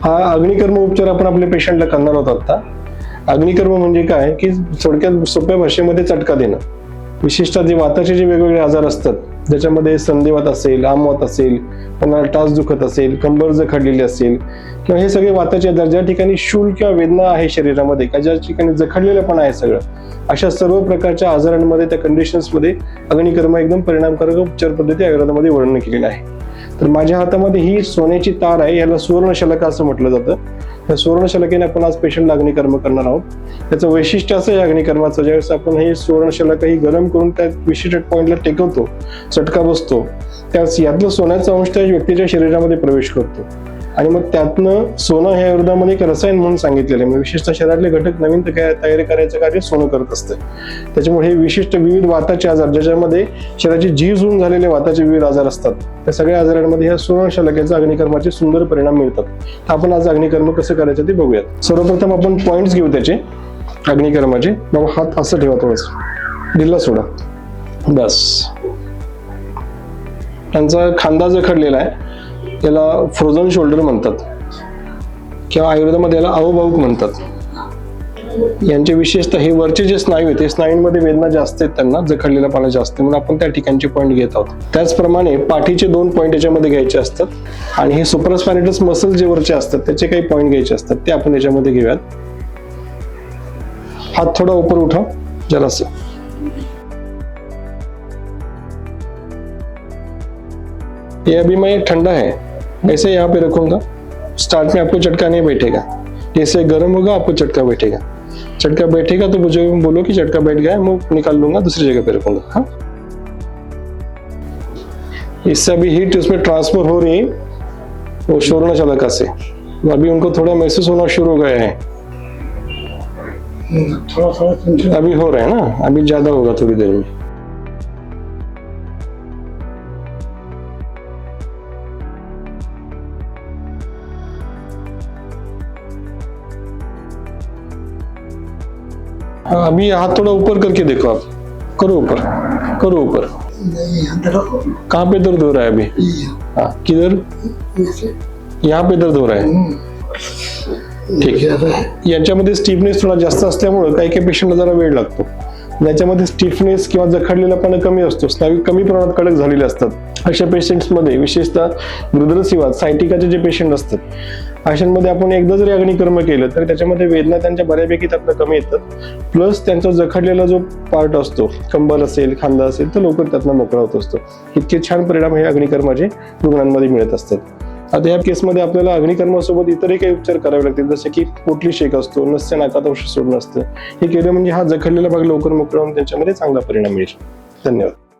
हा अग्निकर्म उपचार आपण आपल्या पेशंटला करणार आहोत आता. अग्निकर्म म्हणजे काय की थोडक्यात सोप्या भाषेमध्ये चटका देणं. विशेषतः जे वाताचे जे वेगवेगळे आजार असतात, ज्याच्यामध्ये संधिवात असेल, आमवात असेल, कोणाला टाच दुखत असेल, कंबर जखडलेली असेल, किंवा हे सगळे वाताचे आजार ज्या ठिकाणी शूल किंवा वेदना आहे शरीरामध्ये, का ज्या ठिकाणी जखडलेलं पण आहे सगळं, अशा सर्व प्रकारच्या आजारांमध्ये त्या कंडिशन्समध्ये अग्निकर्म एकदम परिणामकारक उपचार पद्धती आयुर्वेदामध्ये वर्णन केलेली आहे. तर माझ्या हातामध्ये ही सोन्याची तार आहे, याला सुवर्णशलाका असं म्हटलं जातं. या सुवर्णशलाकेने आपण आज पेशंटला अग्निकर्म करणार आहोत. त्याचं वैशिष्ट्य असं आहे अग्निकर्माचं, ज्यावेळेस आपण हे सुवर्णशलाका ही गरम करून त्या विशिष्ट पॉइंटला टेकवतो, चटका बसतो, त्यावेळेस यातलं सोन्याचा अंश त्या व्यक्तीच्या शरीरामध्ये प्रवेश करतो आणि मग त्यातनं सोनं हे आयुर्वेदामध्ये एक रसायन म्हणून सांगितलेलं आहे. विशेषतः शरीरातले घटक नवीन तयारी करायचं कार्य सोनं करत असतं. त्याच्यामुळे हे विशिष्ट विविध वाताचे आजार, ज्याच्यामध्ये शरीराची झीज होऊन झालेले वाताचे विविध आजार असतात, त्या सगळ्या आजारांमध्ये ह्या सुवर्णशलाकेचा अग्निकर्माचे सुंदर परिणाम मिळतात. तर आपण आज अग्निकर्म कसं करायचं ते बघूयात. सर्वप्रथम आपण पॉइंट्स घेऊ त्याचे अग्निकर्माचे. मग हात असं ठेवा, थोडंसं ढिल्ला सोडा, बस. त्यांचा खांदा जखडलेला आहे, याला फ्रोझन शोल्डर म्हणतात किंवा आयुर्वेदामध्ये याला अवभाऊक म्हणतात. यांचे विशेषतः हे वरचे जे स्नायू आहेत, ते स्नायूंमध्ये वेदना जास्त आहेत, त्यांना जखडलेला पाला जास्त, म्हणून आपण त्या ठिकाणचे पॉईंट घेत आहोत. त्याचप्रमाणे पाठीचे 2 पॉईंट याच्यामध्ये घ्यायचे असतात आणि हे सुपरास्पायनेटस मसल जे वरचे असतात त्याचे काही पॉईंट घ्यायचे असतात, ते आपण याच्यामध्ये घेऊयात. हात थोडा ऊपर उठाव जरासं. ये अभी मैं ठंडा है, ऐसे यहाँ पे रखूंगा. स्टार्ट में आपको झटका नहीं बैठेगा, जैसे गर्म होगा आपको झटका बैठेगा. झटका बैठेगा तो मुझे बोलो कि झटका बैठ गया है, मुंह निकाल लूंगा, दूसरी जगह पे रखूंगा. हाँ, इससे अभी हीट उसमें ट्रांसफर हो रही है वो सुवर्णशलाका से. अभी उनको थोड़ा महसूस होना शुरू हो गया है, थोड़ा अभी हो रहा है ना, अभी ज्यादा होगा थोड़ी देर में. अभी हाथ थोड़ा ऊपर करके देखो, आप करो ऊपर, करो ऊपर. कहाँ पे दर्द हो रहा है अभी? हाँ, किधर? यहाँ पे दर्द हो रहा है. ठीक आहे. याच्यामध्ये स्टिफनेस थोडा जास्त असल्यामुळे काही काही पेशंटला जरा वेळ लागतो. याच्यामध्ये स्टिफनेस किंवा जखडलेलापणा कमी असतो, स्नायू कमी प्रमाणात कडक झालेले असतात. अशा पेशंट्समध्ये विशेषतः हृदयसिवात सायटिकाचे जे पेशंट असतात, अशांमध्ये आपण एकदा जरी अग्निकर्म केलं तर त्याच्यामध्ये वेदना त्यांच्या बऱ्यापैकी त्यातनं कमी येतात. प्लस त्यांचा जखडलेला जो पार्ट असतो, कंबर असेल, खांदा असेल, तर लवकर त्यातनं मोकळा होत असतो. इतके छान परिणाम हे अग्निकर्माचे रुग्णांमध्ये मिळत असतात. आता या केसमध्ये आपल्याला अग्निकर्मासोबत इतरही काही उपचार करावे लागतील, जसे की पोटली शेक असतो, नस्य नाकात औषध सोडणं असतं. हे केलं म्हणजे हा जखडलेला भाग लवकर मोकळा होऊन त्याच्यामध्ये चांगला परिणाम मिळेल. धन्यवाद.